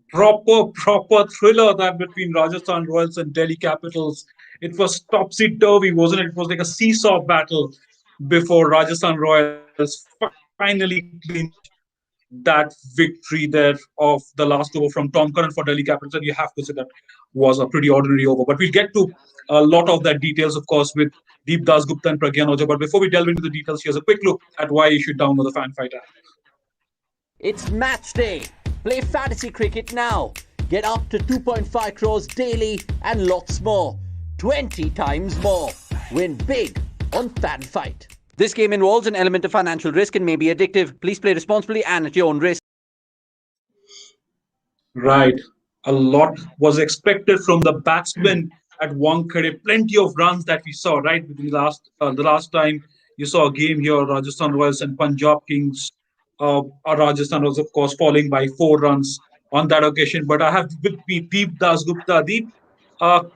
Proper thriller that between Rajasthan Royals and Delhi Capitals. It was topsy turvy, wasn't it? It was like a seesaw battle before Rajasthan Royals finally clinched that victory there of the last over from Tom Curran for Delhi Capitals. And you have to say that was a pretty ordinary over. But we'll get to a lot of that details, of course, with Deep Das Gupta and Pragyan Oja. But before we delve into the details, here's a quick look at why you should download the Fan Fight app. It's match day. Play fantasy cricket now. Get up to 2.5 crores daily and lots more. 20 times more. Win big on Fan Fight. This game involves an element of financial risk and may be addictive. Please play responsibly and at your own risk. Right. A lot was expected from the batsmen at Wankhede. Plenty of runs that we saw, right? The last time you saw a game here, Rajasthan Royals and Punjab Kings. Rajasthan was, of course, falling by 4 runs on that occasion. But I have with me Deep Das Gupta. Deep,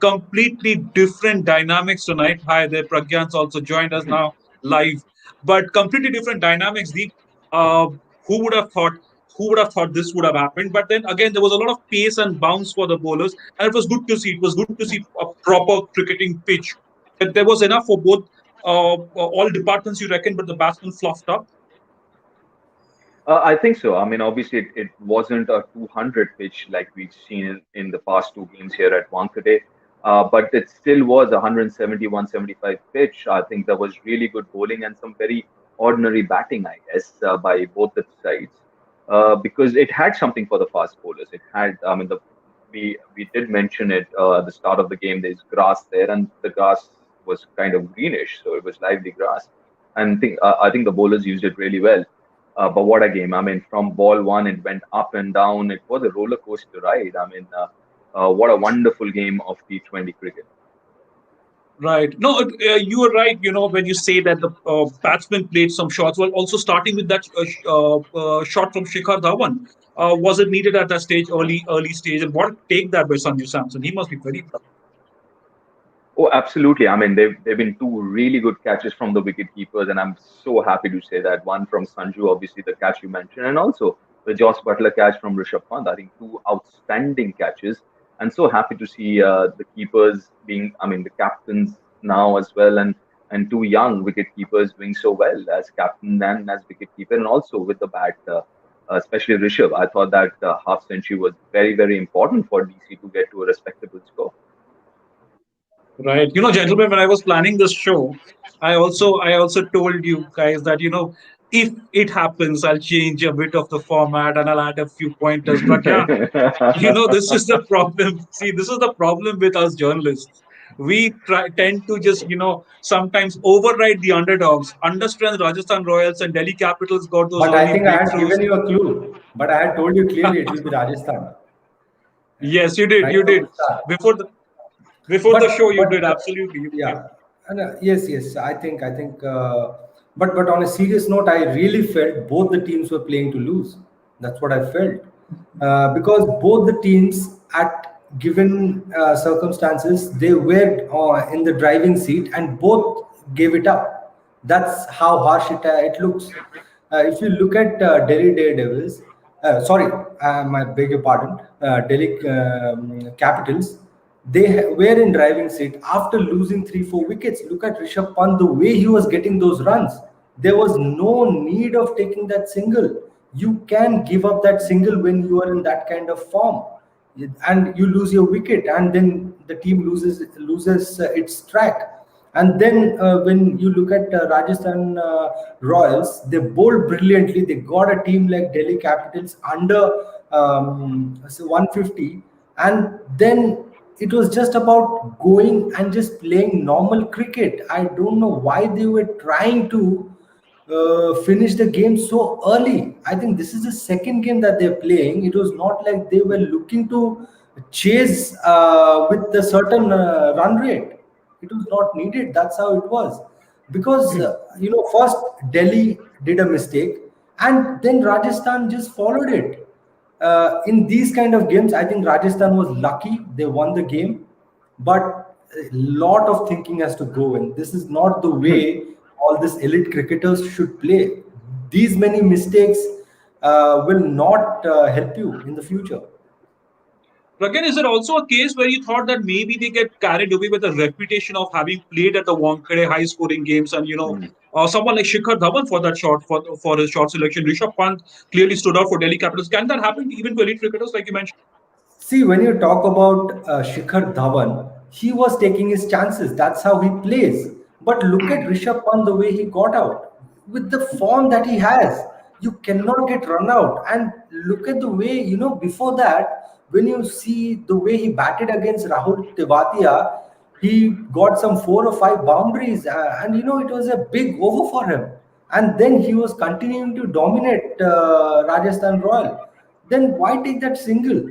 completely different dynamics tonight. Hi there, Pragyan's also joined us now live. But completely different dynamics, Deep. Uh, who would have thought? Who would have thought this would have happened? But then again, there was a lot of pace and bounce for the bowlers, and it was good to see. It was good to see a proper cricketing pitch. That there was enough for both all departments, you reckon, but the batsmen fluffed up. I think so. I mean, obviously, it wasn't a 200 pitch like we've seen in the past two games here at Wankhede, but it still was a 170, 175 pitch. I think there was really good bowling and some very ordinary batting, I guess, by both the sides, because it had something for the fast bowlers. It had, I mean, we did mention it at the start of the game. There's grass there, and the grass was kind of greenish, so it was lively grass. And I think the bowlers used it really well. But what a game! I mean, from ball one, it went up and down. It was a roller coaster ride. I mean, what a wonderful game of T20 cricket. Right. No, you were right. You know, when you say that the batsman played some shots, well, also starting with that shot from Shikhar Dhawan, was it needed at that stage, early stage, and what a take that by Sanju Samson? He must be very proud. Oh, absolutely. I mean, they've been two really good catches from the wicket keepers, and I'm so happy to say that one from Sanju, obviously the catch you mentioned, and also the Joss Butler catch from Rishabh Pant. I think two outstanding catches, and so happy to see the keepers being, I mean, the captains now as well, and two young wicket keepers doing so well as captain and as wicket keeper, and also with the bat. Especially Rishabh, I thought that half century was very important for DC to get to a respectable score. Right. You know, gentlemen, when I was planning this show, I also told you guys that if it happens, I'll change a bit of the format and I'll add a few pointers. But yeah, this is the problem. See, this is the problem with us journalists. Tend to just sometimes override the underdogs. Understand Rajasthan Royals and Delhi Capitals got those But I early think I had breakthroughs. given you a clue. But I had told you clearly it will be Rajasthan. Yes, you did. Right You from did the start. before the show. You did absolutely. Yeah. Yeah, and yes, I think, but on a serious note, I really felt both the teams were playing to lose. That's what I felt, because both the teams at given circumstances they were in the driving seat and both gave it up. That's how harsh it looks. If you look at Delhi Daredevils, sorry, I beg your pardon, Delhi Capitals, were in driving seat after losing 3 4 wickets. Look at Rishabh Pant, the way he was getting those runs. There was no need of taking that single. You can give up that single when you are in that kind of form, and you lose your wicket, and then the team loses its track. And then when you look at Rajasthan Royals, they bowled brilliantly. They got a team like Delhi Capitals under 150, and then it was just about going and just playing normal cricket. I don't know why they were trying to finish the game so early. I think this is the second game that they're playing. It was not like they were looking to chase with a certain run rate. It was not needed. That's how it was. Because, first Delhi did a mistake and then Rajasthan just followed it. In these kind of games, I think Rajasthan was lucky. They won the game. But a lot of thinking has to go in. This is not the way all these elite cricketers should play. These many mistakes will not help you in the future. Again, is it also a case where you thought that maybe they get carried away with the reputation of having played at the Wankhede high scoring games, and someone like Shikhar Dhawan for that short for his short selection, Rishabh Pant clearly stood out for Delhi Capitals. Can that happen even to elite cricketers like you mentioned? See, when you talk about Shikhar Dhawan, he was taking his chances. That's how he plays. But look at Rishabh Pant, the way he got out. With the form that he has, you cannot get run out. And look at the way, before that, when you see the way he batted against Rahul Tewatia, he got some 4 or 5 boundaries. And, it was a big over for him. And then he was continuing to dominate Rajasthan Royal. Then why take that single?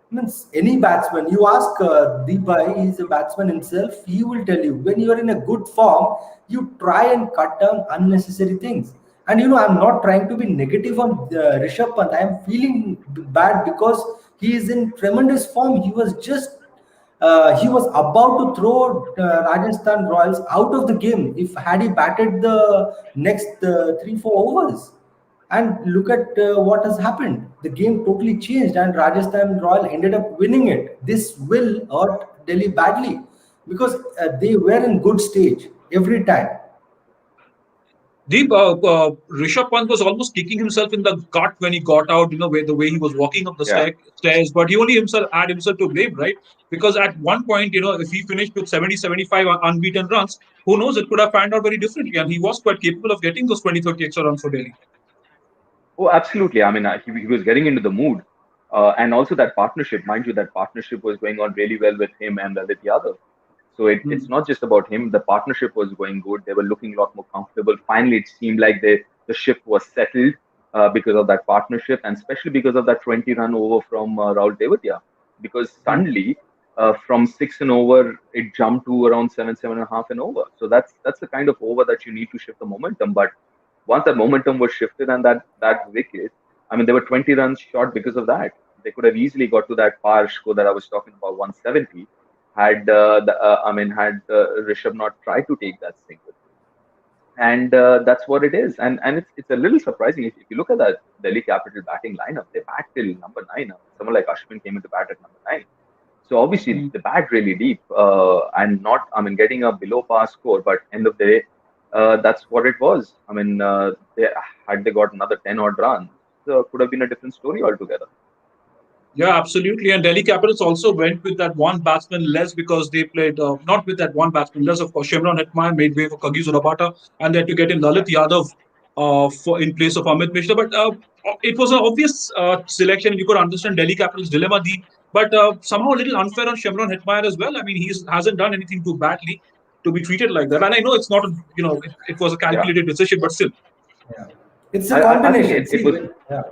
Means any batsman, you ask Deepai, he's a batsman himself, he will tell you when you are in a good form, you try and cut down unnecessary things. And I'm not trying to be negative on Rishabh Pant. I am feeling bad because he is in tremendous form. He was about to throw Rajasthan Royals out of the game if had he batted the next 3 4 overs. And look at what has happened. The game totally changed, and Rajasthan Royal ended up winning it. This will hurt Delhi badly because they were in good stage every time. Deep, Rishabh Pant was almost kicking himself in the gut when he got out, the way he was walking up the Yeah. stairs, but he only had himself to blame, right? Because at one point, if he finished with 70, 75 unbeaten runs, who knows, it could have panned out very differently. And he was quite capable of getting those 20, 30 extra runs for Delhi. Oh, absolutely. I mean, he was getting into the mood. And also that partnership, mind you, that partnership was going on really well with him and Lalit Yadav. So it's not just about him. The partnership was going good. They were looking a lot more comfortable. Finally, it seemed like the ship was settled because of that partnership, and especially because of that 20 run over from Rahul Tewatia. Because suddenly, from 6 and over, it jumped to around 7, 7.5 and over. So that's the kind of over that you need to shift the momentum. But once that momentum was shifted and that wicket, I mean, they were 20 runs short because of that. They could have easily got to that par score that I was talking about, 170, had had Rishabh not tried to take that single. And that's what it is. And it's a little surprising if you look at that Delhi Capital batting lineup. They bat till number 9. Someone like Ashwin came into bat at number 9. So obviously the bat really deep and not, I mean, getting a below par score, but end of the day, that's what it was. I mean, had they got another 10 odd runs, could have been a different story altogether. Yeah, absolutely. And Delhi Capitals also went with that one batsman less because they played not with that one batsman less. Of course, Shimron Hetmyer made way for Kagiso Rabada, and they had to get in Yeah, Lalit Yadav for in place of Amit Mishra. But it was an obvious selection. You could understand Delhi Capitals' dilemma, Deep, but somehow a little unfair on Shimron Hetmyer as well. I mean, he hasn't done anything too badly to be treated like that. And I know it's not, it was a yeah. calculated decision, but still. Yeah. It's a I think combination. it See, was. yeah.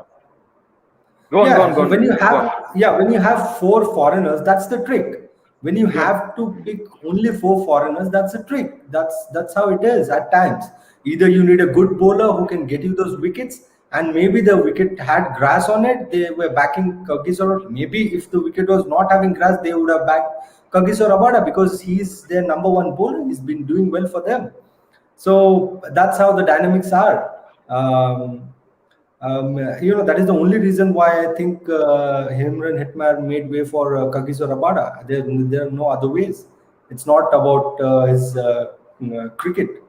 Go on, go on, Yeah, go on, go on. when you have 4 foreigners, that's the trick. When you Yeah. have to pick only 4 foreigners, that's a trick. That's how it is at times. Either you need a good bowler who can get you those wickets, and maybe the wicket had grass on it. They were backing Kagis, or maybe if the wicket was not having grass, they would have backed Kagis or Abada because he's their number one bowler. He's been doing well for them. So that's how the dynamics are. That is the only reason why I think Himran Hetmyer made way for Kagiso Rabada. There are no other ways. It's not about his cricket.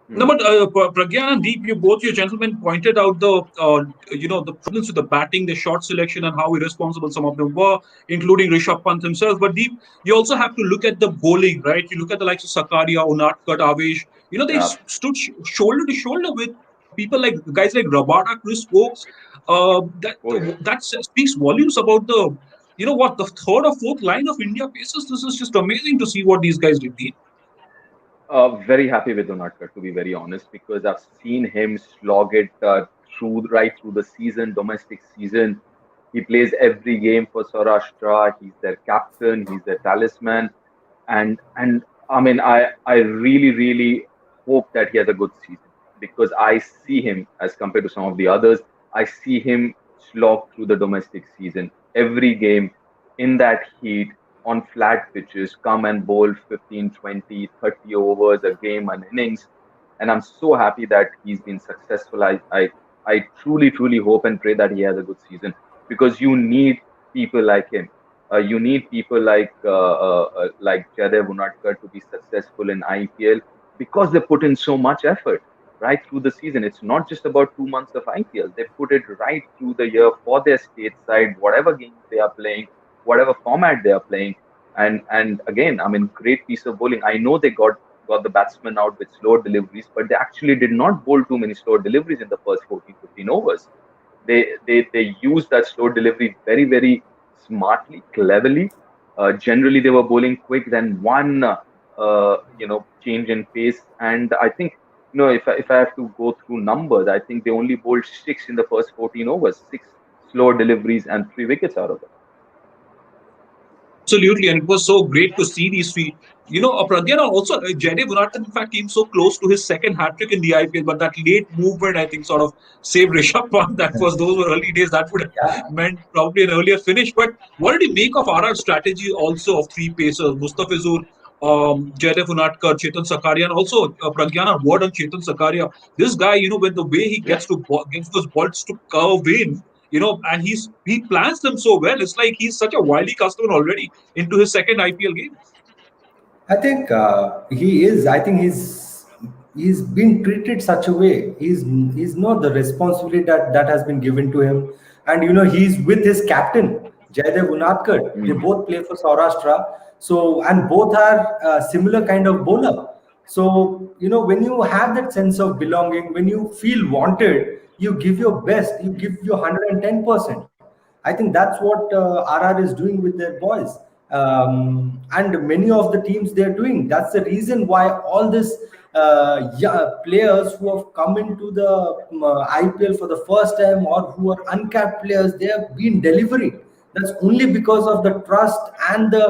No, Hmm. but Pragyan and Deep, you gentlemen pointed out the problems with the batting, the short selection, and how irresponsible some of them were, including Rishabh Pant himself. But Deep, you also have to look at the bowling, right? You look at the likes of Sakariya, Unadkat, Avesh. They Yeah, stood shoulder to shoulder with people like guys like Rabada, Chris Stokes. That oh yeah. that speaks volumes about the third or fourth line of India paces. This is just amazing to see what these guys did. Deep. Very happy with Unadkat, to be very honest, because I've seen him slog it right through the season, domestic season. He plays every game for Saurashtra. He's their captain. He's their talisman, and I mean, I really really hope that he has a good season because I see him as compared to some of the others. I see him slog through the domestic season every game in that heat on flat pitches, come and bowl 15, 20, 30 overs a game and innings. And I'm so happy that he's been successful. I truly, truly hope and pray that he has a good season because you need people like him. You need people like Jaydev Unadkat to be successful in IPL because they put in so much effort right through the season. It's not just about 2 months of IPL. They put it right through the year for their state side, whatever games they are playing, whatever format they are playing. And again, I mean, great piece of bowling. I know they got the batsmen out with slow deliveries, but they actually did not bowl too many slow deliveries in the first 14, 15 overs. They used that slow delivery very smartly, cleverly. Generally, they were bowling quick. Then one change in pace, and I think if I have to go through numbers, I think they only bowled six in the first 14 overs, six slow deliveries and 3 wickets out of it. Absolutely, and it was so great to see these three. Pragyan also, Jaydev Unadkat in fact came so close to his second hat trick in the IPL, but that late movement I think sort of saved Rishabh Pant. That was those were early days. That would have Yeah, meant probably an earlier finish. But what did you make of RR's strategy also of three pacers, Mustafizur, Jaydev Unadkat, Chetan Sakariya, and also Pragyan, a word on Chetan Sakariya. This guy, when the way he Yeah. gets those balls to curve in, and he plans them so well. It's like he's such a wily customer already into his second IPL game. I think he is. I think he's been treated such a way. He's not the responsibility that has been given to him, and he's with his captain Jaydev Unadkat. They Mm. both play for Saurashtra, so and both are similar kind of bowler. So when you have that sense of belonging, when you feel wanted, you give your best. You give your 110%. I think that's what RR is doing with their boys, and many of the teams they're doing. That's the reason why all these yeah, players who have come into the IPL for the first time or who are uncapped players, they have been delivering. That's only because of the trust and the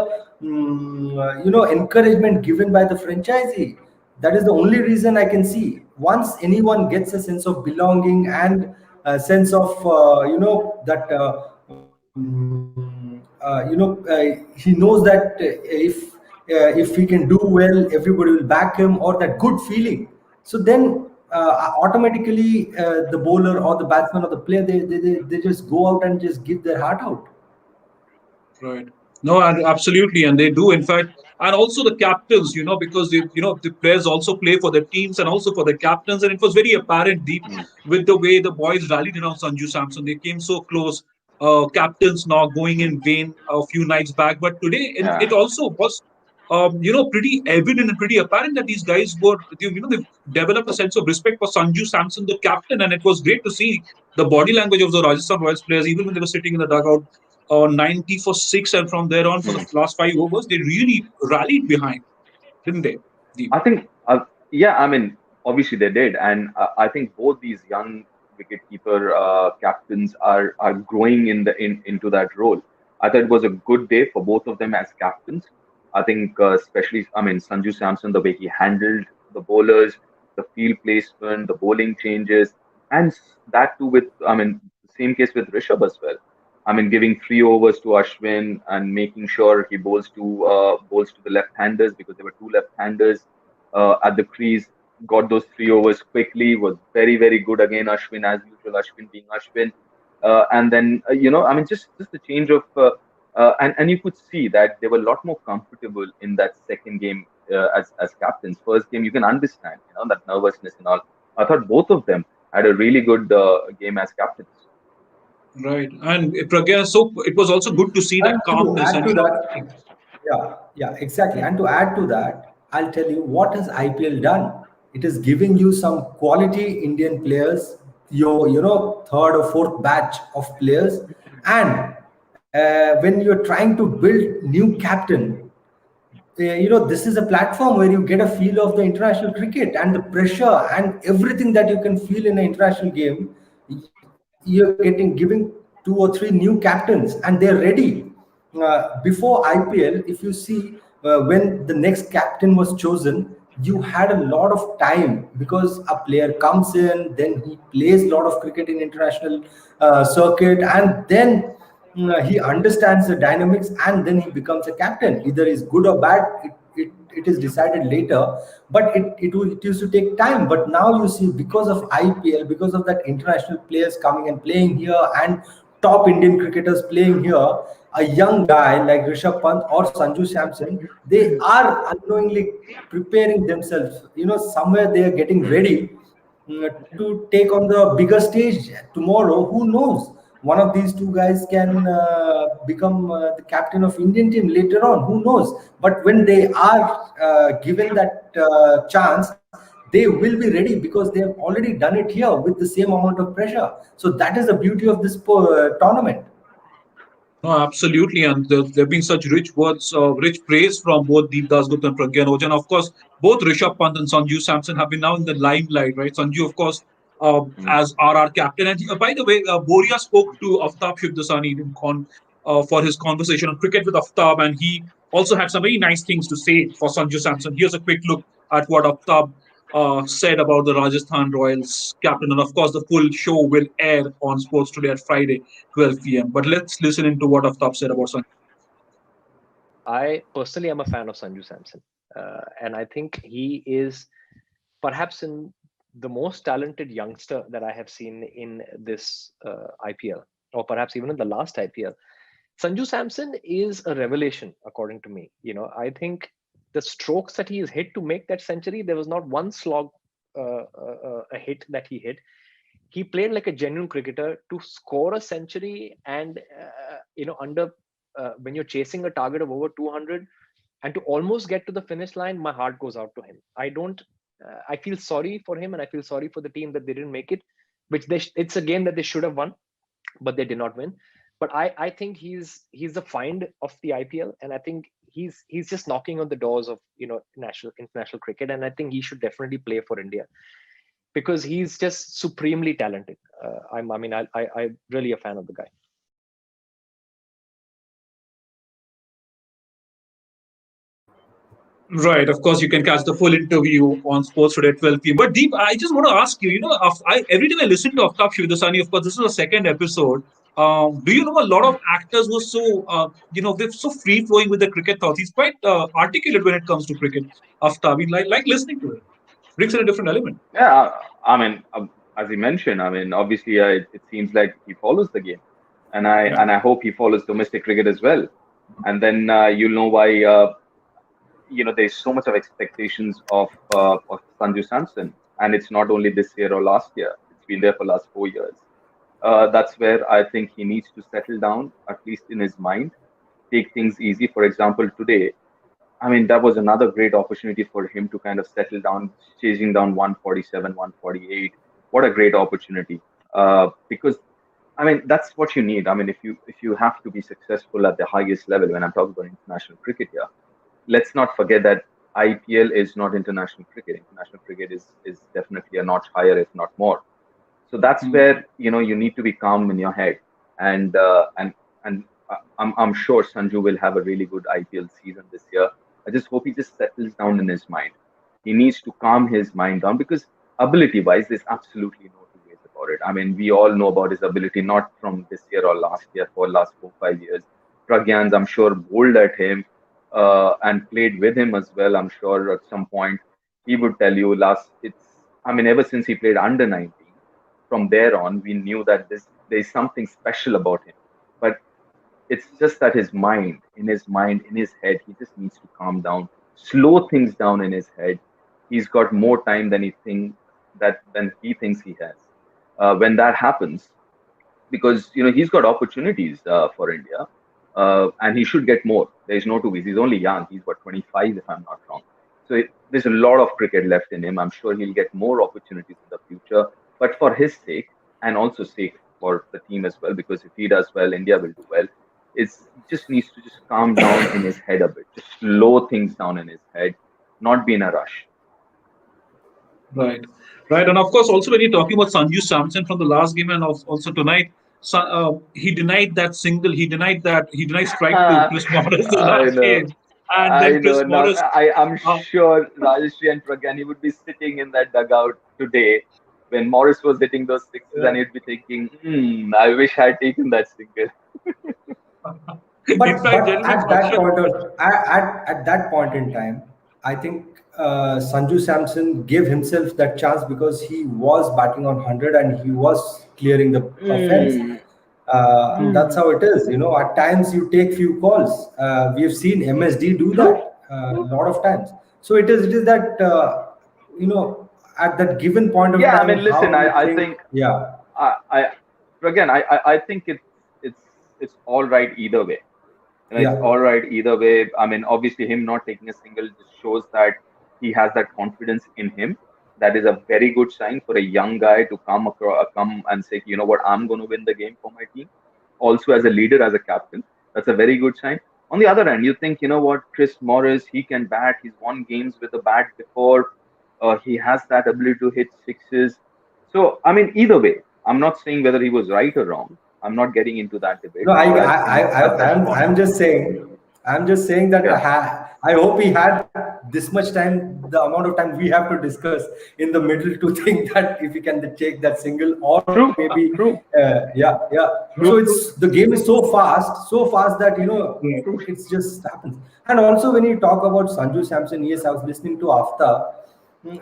encouragement given by the franchisee. That is the only reason I can see. Once anyone gets a sense of belonging and a sense of that he knows that if he can do well, everybody will back him, or that good feeling. So then automatically the bowler or the batsman or the player, they just go out and just give their heart out. Right. No, and absolutely, and they do, in fact, and also the captains, because the players also play for the teams and also for the captains, and it was very apparent deep Mm. with the way the boys rallied around Sanju Samson. They came so close. Captains now going in vain a few nights back, but today it Yeah. also was, pretty evident and pretty apparent that these guys they've developed a sense of respect for Sanju Samson, the captain, and it was great to see the body language of the Rajasthan Royals players, even when they were sitting in the dugout 90 for 6, and from there on for the Mm. last 5 overs, they really rallied behind, didn't they? Deep. I think, yeah, I mean, obviously they did, and I think both these young wicketkeeper captains are growing into that role. I thought it was a good day for both of them as captains. I think, especially, I mean, Sanju Samson, the way he handled the bowlers, the field placement, the bowling changes, and that too with, I mean, the same case with Rishabh as well. I mean, giving 3 overs to Ashwin and making sure he bowls to the left-handers because there were two left-handers at the crease. Got those 3 overs quickly. Was very good again. Ashwin as usual. Ashwin being Ashwin, and then I mean, just the change of and you could see that they were a lot more comfortable in that second game as captains. First game you can understand that nervousness and all. I thought both of them had a really good game as captains. Right. And Pragya, so it was also good to see that And to calmness add and to that, yeah, exactly. And to add to that, I'll tell you what has IPL done. It is giving you some quality Indian players, your third or fourth batch of players, and when you're trying to build new captain, this is a platform where you get a feel of the international cricket and the pressure and everything that you can feel in an international game. You're giving two or three new captains and they're ready. Before IPL, if you see, when the next captain was chosen, you had a lot of time because a player comes in, then he plays a lot of cricket in international circuit, and then he understands the dynamics, and then he becomes a captain. Either is good or bad, it is decided later, but it used to take time. But now you see, because of IPL, because of that international players coming and playing here and top Indian cricketers playing here, a young guy like Rishabh Pant or Sanju Samson, they are unknowingly preparing themselves. Somewhere they are getting ready to take on the bigger stage tomorrow. Who knows? One of these two guys can become the captain of Indian team later on. Who knows? But when they are given that chance, they will be ready because they have already done it here with the same amount of pressure. So that is the beauty of this tournament. No, absolutely, and there have been such rich words, rich praise from both Deep Dasgupta and Pragyan Ojha. And of course, both Rishabh Pant and Sanju Samson have been now in the limelight, right? Sanju, of course, as RR captain. And by the way, Boria spoke to Aftab Shivdasani for his conversation on cricket with Aftab, and he also had some very nice things to say for Sanju Samson. Here's a quick look at what Aftab said about the Rajasthan Royals captain. And of course, the full show will air on Sports Today at Friday, 12 p.m. But let's listen into what Aftab said about Sanju. I personally am a fan of Sanju Samson, and I think he is perhaps in the most talented youngster that I have seen in this IPL, or perhaps even in the last IPL. Sanju Samson is a revelation, according to me. I think the strokes that he has hit to make that century, there was not one slog, a hit that he hit. He played like a genuine cricketer to score a century, and under when you're chasing a target of over 200 and to almost get to the finish line, my heart goes out to him. I feel sorry for him, and I feel sorry for the team that they didn't make it, it's a game that they should have won, but they did not win. But I think he's the find of the IPL, and I think he's just knocking on the doors of international cricket, and I think he should definitely play for India because he's just supremely talented. I'm really a fan of the guy. Right. Of course, you can catch the full interview on Sports Today at 12 p.m. But Deep, I just want to ask you, every time I listen to Aftab Shivdasani, of course, this is the second episode. Do you know a lot of actors were so, they're so free flowing with the cricket thoughts. He's quite articulate when it comes to cricket. Aftab, we like listening to it. Brings in a different element. Yeah, I mean, as you mentioned, I mean, obviously, it seems like he follows the game, and I hope he follows domestic cricket as well, and then you'll know why. There's so much of expectations of Sanju Samson, and it's not only this year or last year. It's been there for last 4 years. That's where I think he needs to settle down, at least in his mind, take things easy. For example, today, I mean, that was another great opportunity for him to kind of settle down, chasing down 147, 148. What a great opportunity! Because I mean, that's what you need. I mean, if you have to be successful at the highest level, when I'm talking about international cricket here, let's not forget that IPL is not international cricket. International cricket is definitely a notch higher, if not more. So that's where you need to be calm in your head, and I'm sure Sanju will have a really good IPL season this year. I just hope he just settles down in his mind. He needs to calm his mind down because ability-wise, there's absolutely no two ways about it. I mean, we all know about his ability, not from this year or last year, for last 4 5 years. Pragyan's, I'm sure, bowled at him and played with him as well. I'm sure at some point he would tell you I mean, ever since he played under 19, from there on, we knew that there's something special about him. But it's just that his mind, in his head, he just needs to calm down, slow things down in his head. He's got more time than he thinks he has. When that happens, because he's got opportunities for India, and he should get more. There's no two ways. He's only young. He's 25, if I'm not wrong. So there's a lot of cricket left in him. I'm sure he'll get more opportunities in the future. But for his sake, and also sake for the team as well, because if he does well, India will do well. He just needs to just calm down in his head a bit, just slow things down in his head, not be in a rush. Right, right, and of course, also when you're talking about Sanju Samson from the last game and also tonight, he denied that single. He denied strike to Chris Morris the I last know. game, and I then know. Chris Now, Morris. I'm Uh, sure Rajeshri and Pragyani would be sitting in that dugout today when Morris was hitting those sixes, and he'd be thinking, I wish I had taken that single. in fact, But gentlemen, at that point at that point in time, I think Sanju Samson gave himself that chance because he was batting on 100 and he was clearing the fence. Mm, And that's how it is. At times you take few calls. We have seen MSD do True, that a lot of times. So it is that you know at that given point of yeah, I time, mean, listen, how you I think. think Yeah, I again, I think it's it's all right either way. It's yeah. all right either way. I mean, obviously, him not taking a single just shows that he has that confidence in him. That is a very good sign for a young guy to come and say, you know what, I'm going to win the game for my team. Also, as a leader, as a captain, that's a very good sign. On the other hand, you think, you know what, Chris Morris, he can bat. He's won games with the bat before. He has that ability to hit sixes. So, I mean, either way, I'm not saying whether he was right or wrong. I'm not getting into that debate. No, I, But I I, I, think at I- this I'm, point, I'm just saying, that yeah, I hope he had this much time, the amount of time we have to discuss in the middle to think that if he can take that single, or true, maybe, true, yeah, yeah. So true, the game is so fast that Right. it's just happens. And also when you talk about Sanju Samson, yes, I was listening to After.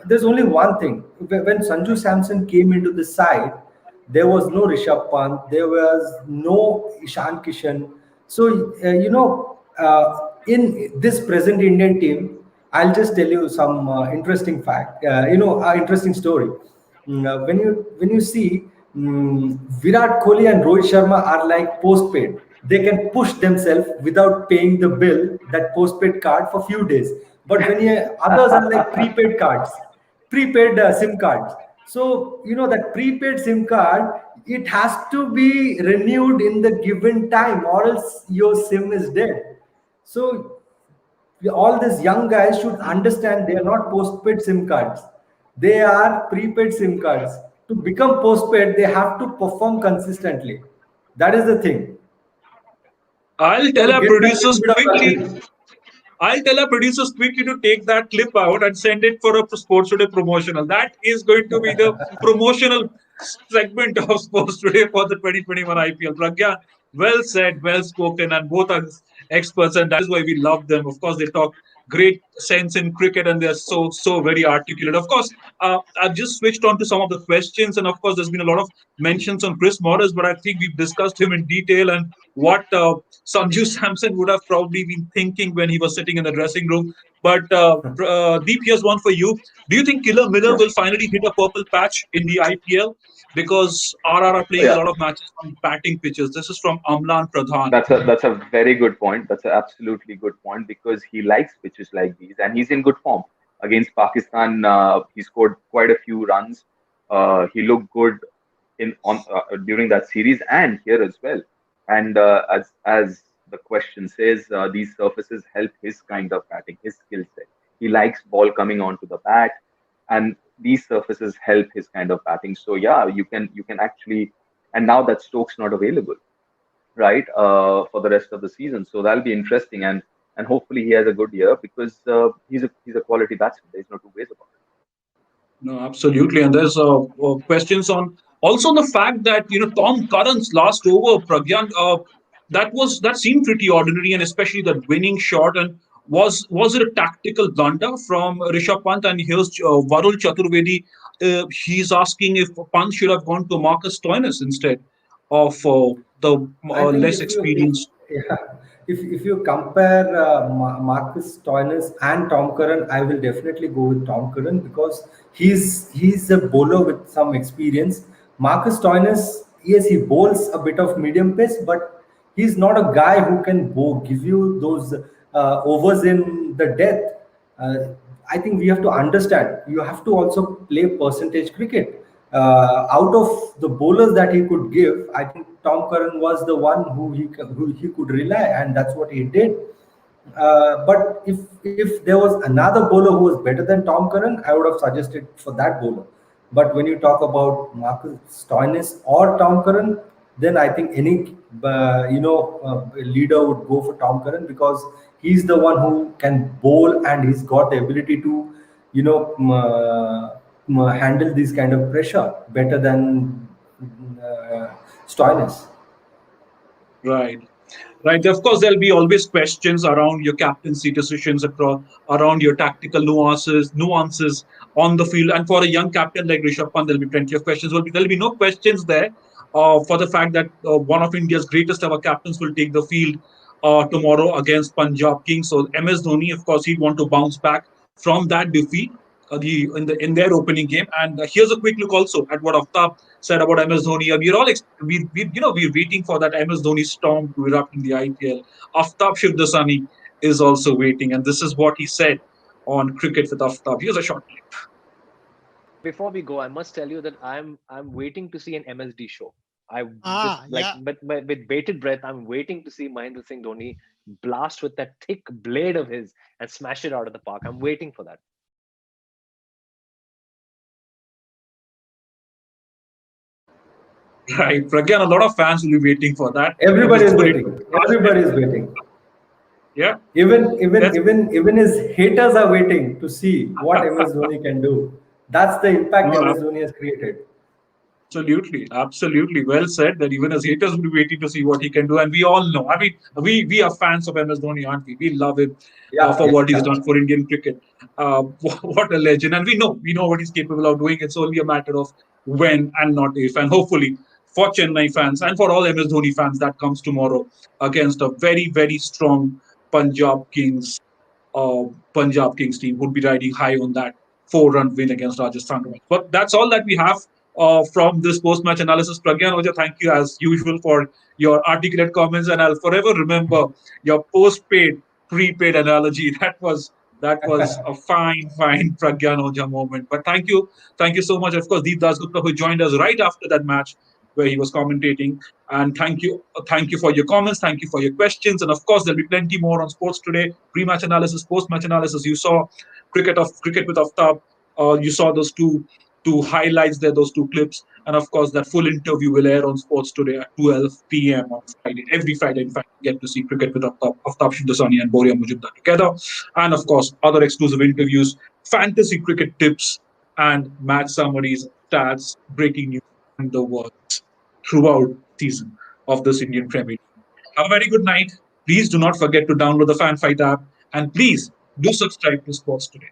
There's only one thing. When Sanju Samson came into the side, there was no Rishabh Pant, there was no Ishan Kishan. So, in this present Indian team, I'll just tell you some interesting fact, interesting story. When you see, Virat Kohli and Rohit Sharma are like postpaid. They can push themselves without paying the bill, that postpaid card, for few days. But when others are like prepaid cards, prepaid SIM cards. So that prepaid SIM card, it has to be renewed in the given time, or else your SIM is dead. So all these young guys should understand they are not postpaid SIM cards. They are prepaid SIM cards. To become postpaid, they have to perform consistently. That is the thing. I'll tell So our get that little producers bit of quickly. clarity. I'll tell our producers quickly to take that clip out and send it for a Sports Today promotional. That is going to be the promotional segment of Sports Today for the 2021 IPL. Pragya, well said, well spoken, and both are experts, and that is why we love them. Of course, they talk great sense in cricket, and they're so very articulate. Of course, I've just switched on to some of the questions, and of course, there's been a lot of mentions on Chris Morris, but I think we've discussed him in detail and what Sanju Samson would have probably been thinking when he was sitting in the dressing room. But Deep, here's one for you. Do you think Killer Miller yeah, will finally hit a purple patch in the IPL? Because RR are playing a yeah. lot of matches on batting pitches. This is from Amlan Pradhan. That's a very good point. That's an absolutely good point because he likes pitches like these, and he's in good form against Pakistan. He scored quite a few runs. He looked good in on during that series and here as well. And as the question says, these surfaces help his kind of batting, his skill set. He likes ball coming onto the bat, and these surfaces help his kind of batting. So yeah, you can actually, and now that Stokes not available, right, for the rest of the season. So that'll be interesting, and hopefully he has a good year because he's a quality batsman. There's no two ways about it. No, absolutely. And there's questions on also the fact that Tom Curran's last over, Pragyan, that seemed pretty ordinary, and especially that winning shot. And was it a tactical blunder from Rishabh Pant? And here's Varul Chaturvedi. He's asking if Pant should have gone to Marcus Stoinis instead of the I think less if you if experienced. yeah, if you compare Marcus Stoinis and Tom Curran, I will definitely go with Tom Curran because he's a bowler with some experience. Marcus Stoinis, yes, he bowls a bit of medium pace, but he's not a guy who can give you those overs in the death. Uh, I think we have to understand. You have to also play percentage cricket. Out of the bowlers that he could give, I think Tom Curran was the one who he could rely, and that's what he did. But if there was another bowler who was better than Tom Curran, I would have suggested for that bowler. But when you talk about Marcus Stoinis or Tom Curran, then I think any leader would go for Tom Curran because he's the one who can bowl and he's got the ability to handle this kind of pressure better than Stoinis. Right. Right. Of course, there'll be always questions around your captaincy decisions, across around your tactical nuances on the field. And for a young captain like Rishabh Pant, there'll be plenty of questions. There'll be no questions there. for the fact that one of India's greatest ever captains will take the field tomorrow against Punjab Kings. So MS Dhoni, of course, he'd want to bounce back from that defeat in their opening game. And here's a quick look also at what Aftab said about MS Dhoni. We're all we're waiting for that MS Dhoni storm to erupt in the IPL. Aftab Shivdasani is also waiting, and this is what he said on Cricket with Aftab. Here's a short clip. Before we go, I must tell you that I'm waiting to see an MSD show. I with like Yeah. but with bated breath, I'm waiting to see Mahendra Singh Dhoni blast with that thick blade of his and smash it out of the park. I'm waiting for that. Right, Pragyan, a lot of fans will be waiting for that. Everybody MS is Dhoni. waiting. Everybody is waiting. Yeah, Even that's even even his haters are waiting to see what MS Dhoni can do. That's the impact no, MS Dhoni has created. absolutely, absolutely. Well said. That even as haters will be waiting to see what he can do, and we all know. I mean, we are fans of MS Dhoni, aren't we? We love him Yeah, for what he's yeah. done for Indian cricket. What a legend! And we know what he's capable of doing. It's only a matter of when and not if. And hopefully, for Chennai fans and for all MS Dhoni fans, that comes tomorrow against a very strong Punjab Kings Punjab Kings team would be riding high on that 4-run win against Rajasthan Royals. But that's all that we have from this post-match analysis. Pragyan Oja, thank you as usual for your articulate comments, and I'll forever remember your post-paid, prepaid analogy. That was a fine Pragyan Oja moment. But thank you so much. Of course, Deep Das Gupta, who joined us right after that match where he was commentating. And thank you for your comments, thank you for your questions, and of course there'll be plenty more on sports today. Pre-match analysis, post-match analysis. You saw cricket with Aftab. You saw those two highlights there, those two clips, and of course that full interview will air on Sports Today at 12 p.m. on Friday. Every Friday, in fact, you get to see cricket with Aftab Shindasani and Boria Mujumdar together, and of course other exclusive interviews, fantasy cricket tips, and match summaries, stats, breaking news, and the works throughout the season of this Indian Premier League. Have a very good night. Please do not forget to download the Fan Fight app, and please do subscribe to Sports Today.